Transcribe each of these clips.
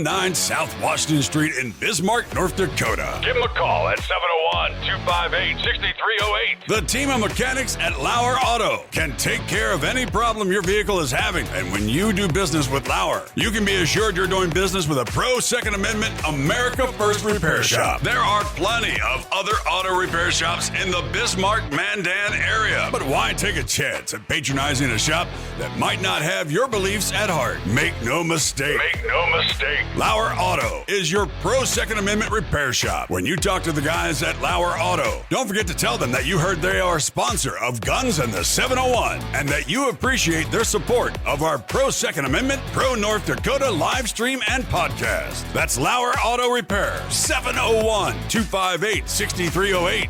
309 South Washington Street in Bismarck, North Dakota. Give them a call at 701-258-6308. The team of mechanics at Lauer Auto can take care of any problem your vehicle is having. And when you do business with Lauer, you can be assured you're doing business with a pro Second Amendment America First repair shop. There are plenty of other auto repair shops in the Bismarck-Mandan area. But why take a chance at patronizing a shop that might not have your beliefs at heart? Make no mistake. Lauer Auto is your pro Second Amendment repair shop. When you talk to the guys at Lauer Auto, don't forget to tell them that you heard they are a sponsor of Guns and the 701 and that you appreciate their support of our pro Second Amendment, pro North Dakota live stream and podcast. That's Lauer Auto Repair, 701-258-6308.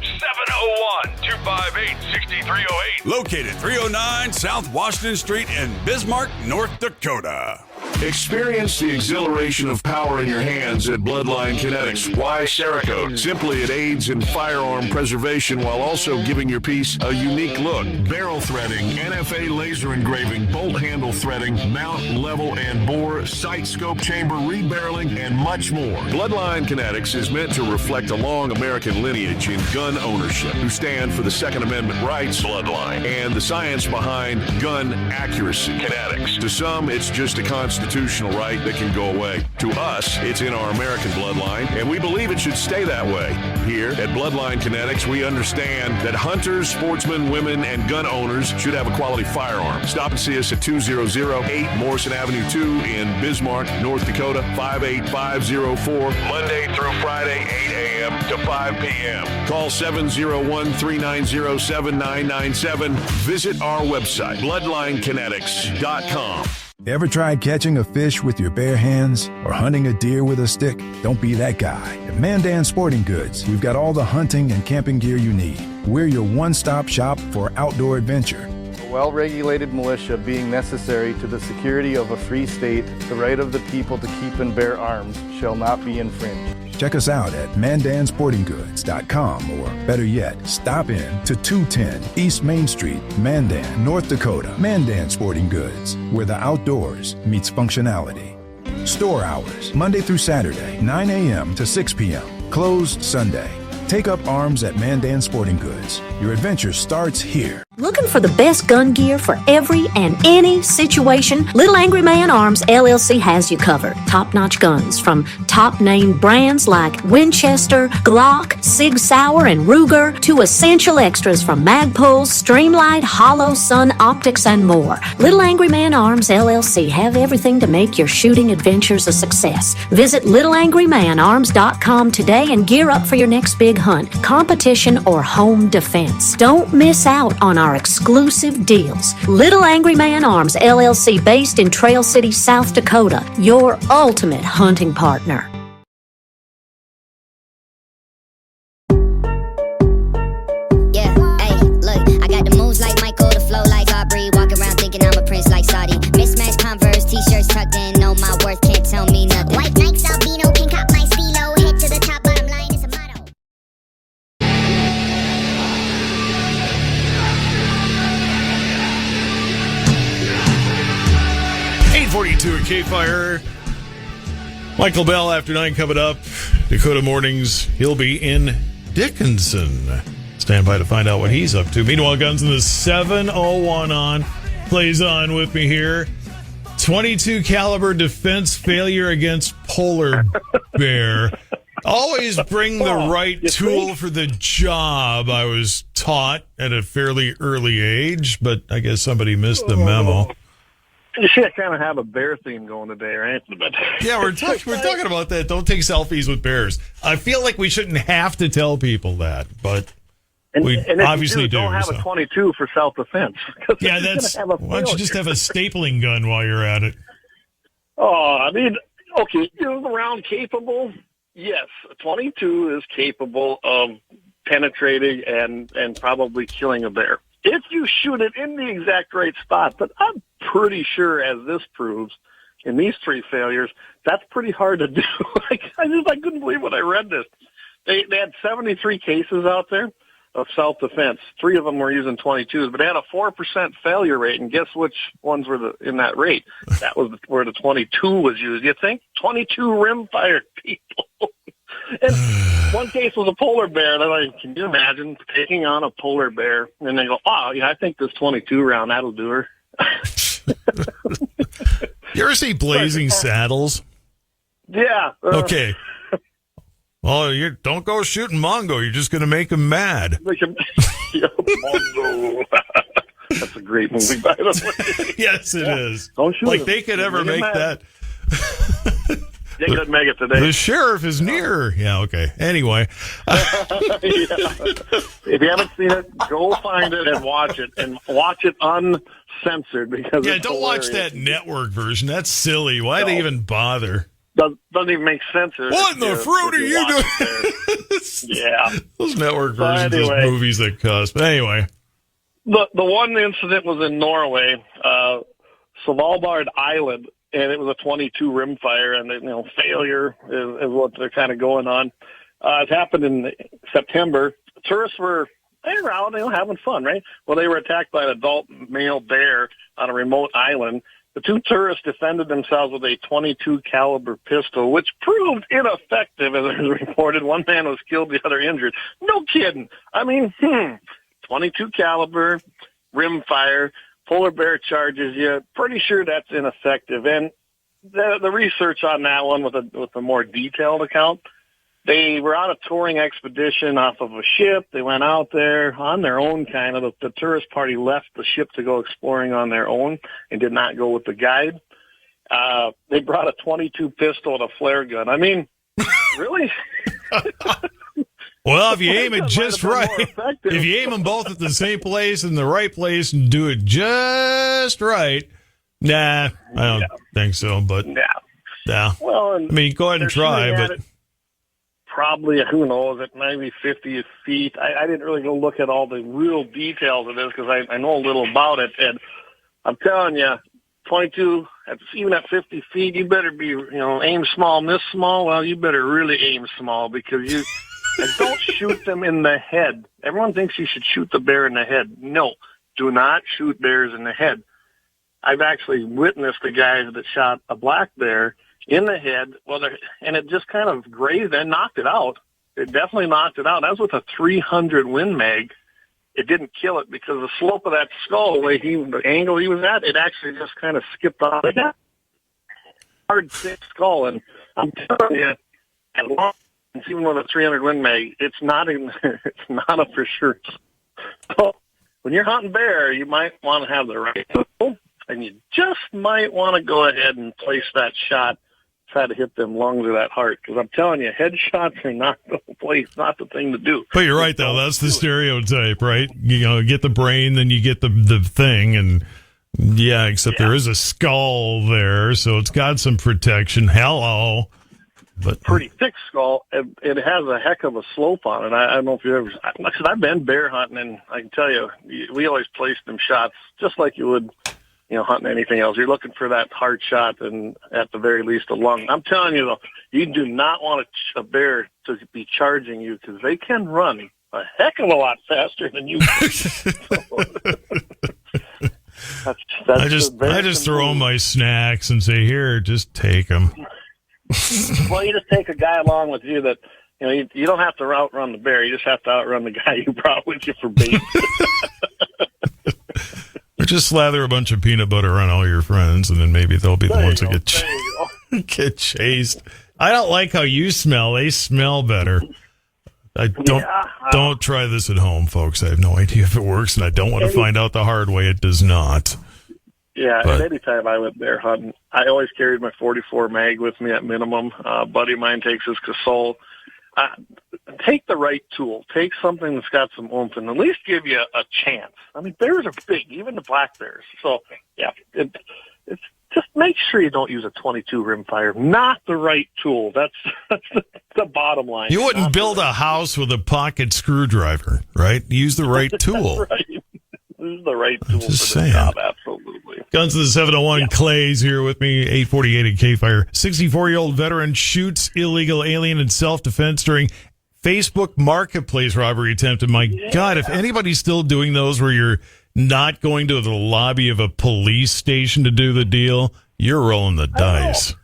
701-258-6308. Located 309 South Washington Street in Bismarck, North Dakota. Experience the exhilaration of power in your hands at Bloodline Kinetics. Why Cerakote? Simply, it aids in firearm preservation while also giving your piece a unique look. Barrel threading, NFA laser engraving, bolt handle threading, mount, level, and bore, sight scope chamber, rebarreling, and much more. Bloodline Kinetics is meant to reflect a long American lineage in gun ownership, who stand for the Second Amendment rights, Bloodline, and the science behind gun accuracy. Kinetics. To some, it's just a constitutional right that can go away. To us, it's in our American bloodline, and we believe it should stay that way. Here at Bloodline Kinetics, we understand that hunters, sportsmen, women, and gun owners should have a quality firearm. Stop and see us at 2008 Morrison Avenue 2 in Bismarck, North Dakota, 58504, Monday through Friday, 8 a.m. to 5 p.m. Call 701-390-7997. Visit our website, bloodlinekinetics.com. Ever tried catching a fish with your bare hands or hunting a deer with a stick? Don't be that guy. At Mandan Sporting Goods, we've got all the hunting and camping gear you need. We're your one-stop shop for outdoor adventure. A well-regulated militia being necessary to the security of a free state, the right of the people to keep and bear arms shall not be infringed. Check us out at mandansportinggoods.com, or better yet, stop in to 210 East Main Street, Mandan, North Dakota. Mandan Sporting Goods, where the outdoors meets functionality. Store hours, Monday through Saturday, 9 a.m. to 6 p.m. Closed Sunday. Take up arms at Mandan Sporting Goods. Your adventure starts here. Looking for the best gun gear for every and any situation? Little Angry Man Arms LLC has you covered. Top-notch guns from top-name brands like Winchester, Glock, Sig Sauer, and Ruger to essential extras from Magpul, Streamlight, Hollow, Sun Optics, and more. Little Angry Man Arms LLC have everything to make your shooting adventures a success. Visit littleangrymanarms.com today and gear up for your next big hunt, competition, or home defense. Don't miss out on our exclusive deals. Little Angry Man Arms LLC, based in Trail City, South Dakota, your ultimate hunting partner. Yeah, hey, look, I got the moves like Michael, the flow like Aubrey, walk around thinking I'm a prince like Saudi. Mismatched Converse, t-shirts tucked in, know my worth, can't tell me nothing. White Nikes, albino, pink cop my stilo, head to the top, bottom line is a motto. 8:42 at K-Fire. Michael Bell after 9 coming up. Dakota Mornings. He'll be in Dickinson. Stand by to find out what he's up to. Meanwhile, Guns in the 701 on. Plays on with me here. 22 caliber defense failure against polar bear. Always bring the right tool for the job, I was taught at a fairly early age, but I guess somebody missed the memo. You should kind of have a bear theme going today, right? But yeah, we're talking about that. Don't take selfies with bears. I feel like we shouldn't have to tell people that, but we obviously do. Don't have a 22 for self-defense. Yeah, why don't you just have a stapling gun while you're at it? Oh, I mean, okay, is the round capable? Yes, a 22 is capable of penetrating and probably killing a bear if you shoot it in the exact right spot. But I'm pretty sure, as this proves, in these 3 failures, that's pretty hard to do. I couldn't believe when I read this. They had 73 cases out there. of self-defense. 3 of them were using 22s, but they had a 4% failure rate. And guess which ones were in that rate? That was where the 22 was used. You think 22 rimfire people? And one case was a polar bear. They're like, can you imagine taking on a polar bear? And they go, oh, yeah, I think this 22 round, that'll do her. You ever see Blazing Saddles? Yeah. Okay. Well, you don't go shooting Mongo. You're just going to make him mad. Mongo. That's a great movie, by the way. Yes, it is. Don't shoot like him. they could ever make that. They couldn't make it today. The sheriff is near. Yeah, okay. Anyway. If you haven't seen it, go find it and watch it. And watch it uncensored. Because Yeah, it's don't hilarious. watch that network version. That's silly. Why they even bother? Doesn't even make sense. What in the fruit are you doing? Yeah. Those network versions anyway. of movies that cost. But anyway. The one incident was in Norway, Svalbard Island, and it was a 22 rimfire, and failure is what they're kind of going on. It happened in September. Tourists were out, having fun, right? Well, they were attacked by an adult male bear on a remote island. The 2 tourists defended themselves with a 22 caliber pistol, which proved ineffective, as it was reported. One man was killed, the other injured. No kidding. I mean, 22 caliber, rimfire, polar bear charges you. Pretty sure that's ineffective. And the research on that one with a more detailed account, they were on a touring expedition off of a ship. They went out there on their own kind of. The tourist party left the ship to go exploring on their own and did not go with the guide. They brought a 22 pistol and a flare gun. I mean, really? Well, if you aim it just right, if you aim them both at the same place in the right place and do it just right, I don't think so. But yeah, well, I mean, go ahead and try. But probably, who knows? It might be 50 feet. I didn't really go look at all the real details of this because I know a little about it, and I'm telling you, 22, even at 50 feet, you better be, aim small, miss small. Well, you better really aim small because you. And don't shoot them in the head. Everyone thinks you should shoot the bear in the head. No, do not shoot bears in the head. I've actually witnessed a guy that shot a black bear in the head, and it just kind of grazed and knocked it out. It definitely knocked it out. That was with a 300 Win Mag. It didn't kill it because the slope of that skull, the angle he was at, it actually just kind of skipped off. It got hard, thick skull, and I'm telling you, at long. Even with a 300 Win Mag, it's not a for sure. So when you're hunting bear, you might want to have the right tool, and you just might want to go ahead and place that shot, try to hit them lungs or that heart. Because I'm telling you, headshots are not the place, not the thing to do. But you're right, though. That's the stereotype, right? Get the brain, then you get the thing, and except there is a skull there, so it's got some protection. Hello. But pretty thick skull. It has a heck of a slope on it. I don't know if you ever. Like I said, I've been bear hunting, and I can tell you, we always place them shots just like you would, hunting anything else. You're looking for that heart shot, and at the very least, a lung. I'm telling you though, you do not want a bear to be charging you because they can run a heck of a lot faster than you can. I just throw my snacks and say, here, just take them. Well, you just take a guy along with you that, you don't have to outrun the bear. You just have to outrun the guy you brought with you for bait. Or just slather a bunch of peanut butter on all your friends, and then maybe they'll be the ones that get chased. I don't like how you smell. They smell better. Don't try this at home, folks. I have no idea if it works, and I don't want to find out the hard way. It does not. Yeah, and anytime I went bear hunting, I always carried my 44 mag with me at minimum. A buddy of mine takes his Casol. Take the right tool. Take something that's got some oomph and at least give you a chance. I mean, bears are big, even the black bears. So, it's just make sure you don't use a 22 rimfire. Not the right tool. That's the bottom line. You wouldn't build a house with a pocket screwdriver, right? Use the right tool. Right. This is the right tool for the job, absolutely. Guns of the 701, Clay's here with me, 848 at K-Fire. 64-year-old veteran shoots illegal alien in self-defense during Facebook Marketplace robbery attempt. And my God, if anybody's still doing those where you're not going to the lobby of a police station to do the deal, you're rolling the dice.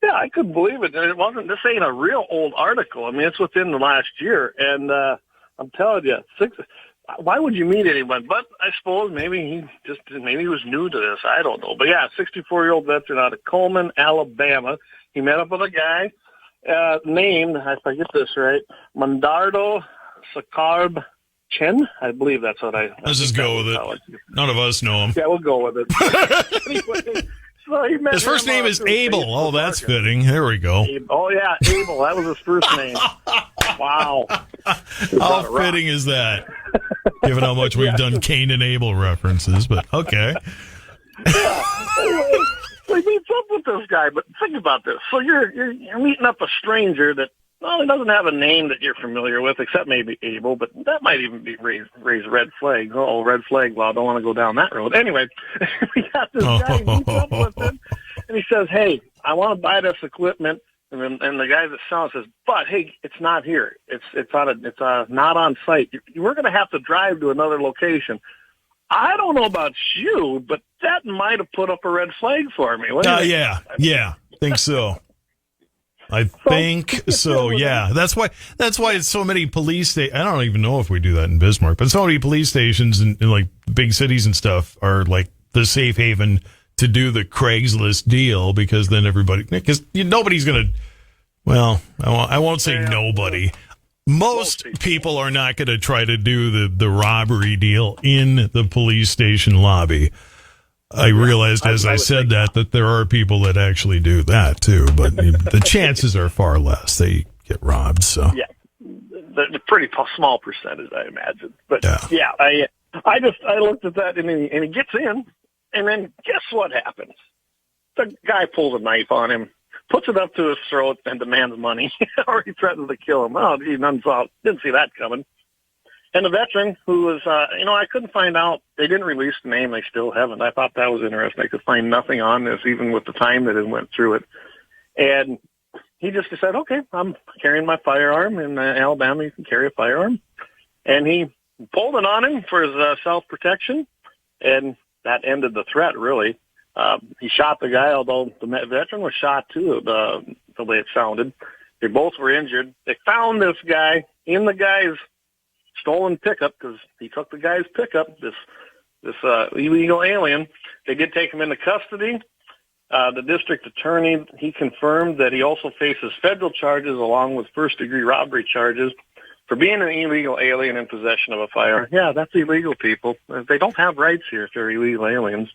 Yeah, I couldn't believe it. And this ain't a real old article. I mean, it's within the last year. And I'm telling you, why would you meet anyone? But I suppose maybe he was new to this. I don't know. But yeah, 64-year-old veteran out of Coleman, Alabama. He met up with a guy named, if I get this right, Mandardo Sakarb Chen. I believe that's what Let's just go with it. None of us know him. Yeah, we'll go with it. Anyway, so he met his first name is Abel. Oh, that's fitting. There we go. Oh, yeah, Abel. That was his first name. Wow. How fitting is that? Given how much we've done Cain and Abel references, but okay. Yeah. Anyway, so he meets up with this guy, but think about this. So you're meeting up a stranger that, well, he doesn't have a name that you're familiar with, except maybe Abel, but that might even be raise red flags. Oh, red flag. Well, I don't want to go down that road. Anyway, we got this guy, he meets up with him, and he says, hey, I want to buy this equipment. And the guy that's selling says, but hey, it's not here. It's not on site. We're going to have to drive to another location. I don't know about you, but that might have put up a red flag for me. Yeah, think so. I think so. Yeah, that's why it's so many police stations. I don't even know if we do that in Bismarck, but so many police stations in like big cities and stuff are like the safe haven to do the Craigslist deal, because then nobody's going to, well, I won't say nobody. Most people are not going to try to do the robbery deal in the police station lobby. I realized as I said that there are people that actually do that too, but the chances are far less. They get robbed. So yeah, the pretty small percentage, I imagine. But yeah, I looked at that and he gets in, and then guess what happens? The guy pulls a knife on him, puts it up to his throat, and demands money, or he threatens to kill him. Oh, gee, didn't see that coming. And the veteran, who was, I couldn't find out. They didn't release the name. They still haven't. I thought that was interesting. I could find nothing on this, even with the time that it went through it. And he just said, okay, I'm carrying my firearm. In Alabama, you can carry a firearm. And he pulled it on him for his self-protection, and that ended the threat, really. He shot the guy, although the veteran was shot, too, the way it sounded. They both were injured. They found this guy in the guy's stolen pickup, because he took the guy's pickup, this illegal alien. They did take him into custody. The district attorney, he confirmed that he also faces federal charges along with first-degree robbery charges for being an illegal alien in possession of a firearm. Yeah, that's illegal, people. They don't have rights here if they're illegal aliens.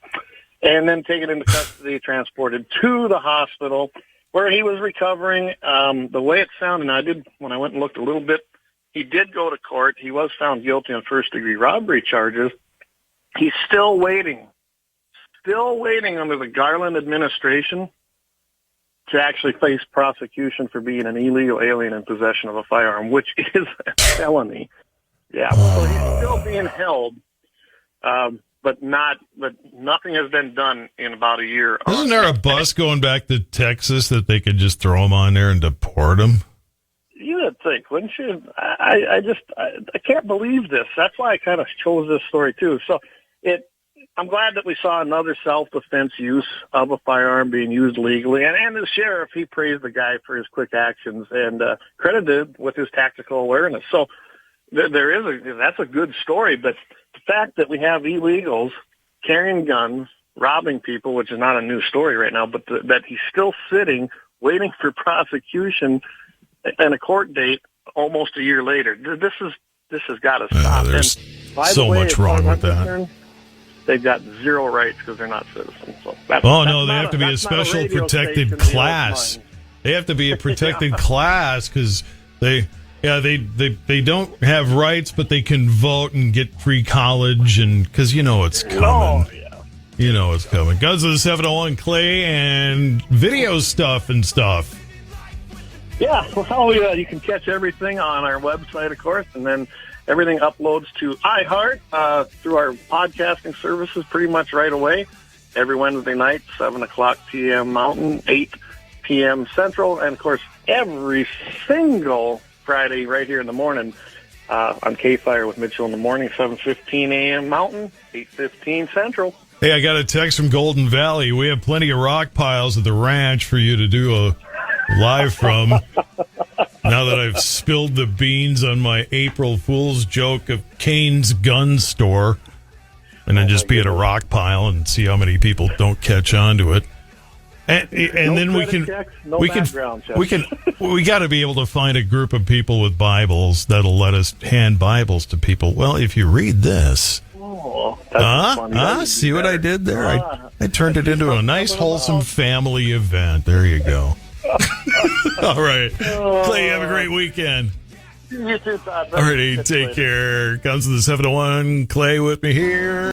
And then taken into custody, transported to the hospital where he was recovering. The way it sounded, when I went and looked a little bit, he did go to court. He was found guilty on first-degree robbery charges. He's still waiting under the Garland administration to actually face prosecution for being an illegal alien in possession of a firearm, which is a felony. Yeah, so he's still being held, but nothing has been done in about a year. Isn't there a bus going back to Texas that they could just throw him on there and deport him? You would think, wouldn't you? I can't believe this. That's why I kind of chose this story too. So I'm glad that we saw another self-defense use of a firearm being used legally. And the sheriff, he praised the guy for his quick actions and credited with his tactical awareness. So that's a good story. But the fact that we have illegals carrying guns, robbing people, which is not a new story right now, but that he's still sitting, waiting for prosecution and a court date almost a year later. This has got to stop. There's so much wrong with that. They've got zero rights because they're not citizens. So they have to be a special protected class. They have to be a protected class because they don't have rights, but they can vote and get free college, and because it's coming. Oh, yeah. It's coming. Guns of the 701 Clay and video stuff and stuff. Yeah, well, you can catch everything on our website, of course, and then everything uploads to iHeart through our podcasting services pretty much right away. Every Wednesday night, 7 o'clock p.m. Mountain, 8 p.m. Central, and, of course, every single Friday right here in the morning on K-Fire with Mitchell in the morning, 7:15 a.m. Mountain, 8:15 Central. Hey, I got a text from Golden Valley. We have plenty of rock piles at the ranch for you to do a live from. Now that I've spilled the beans on my April Fool's joke of Kane's gun store, and then just be at a rock pile and see how many people don't catch on to it. And then we got to be able to find a group of people with Bibles that'll let us hand Bibles to people. Well, if you read this, see what I did there? I turned it into a nice, wholesome family event. There you go. All right, Clay, have a great weekend. You too, Todd. All righty, take care. Comes to the 701. Clay with me here.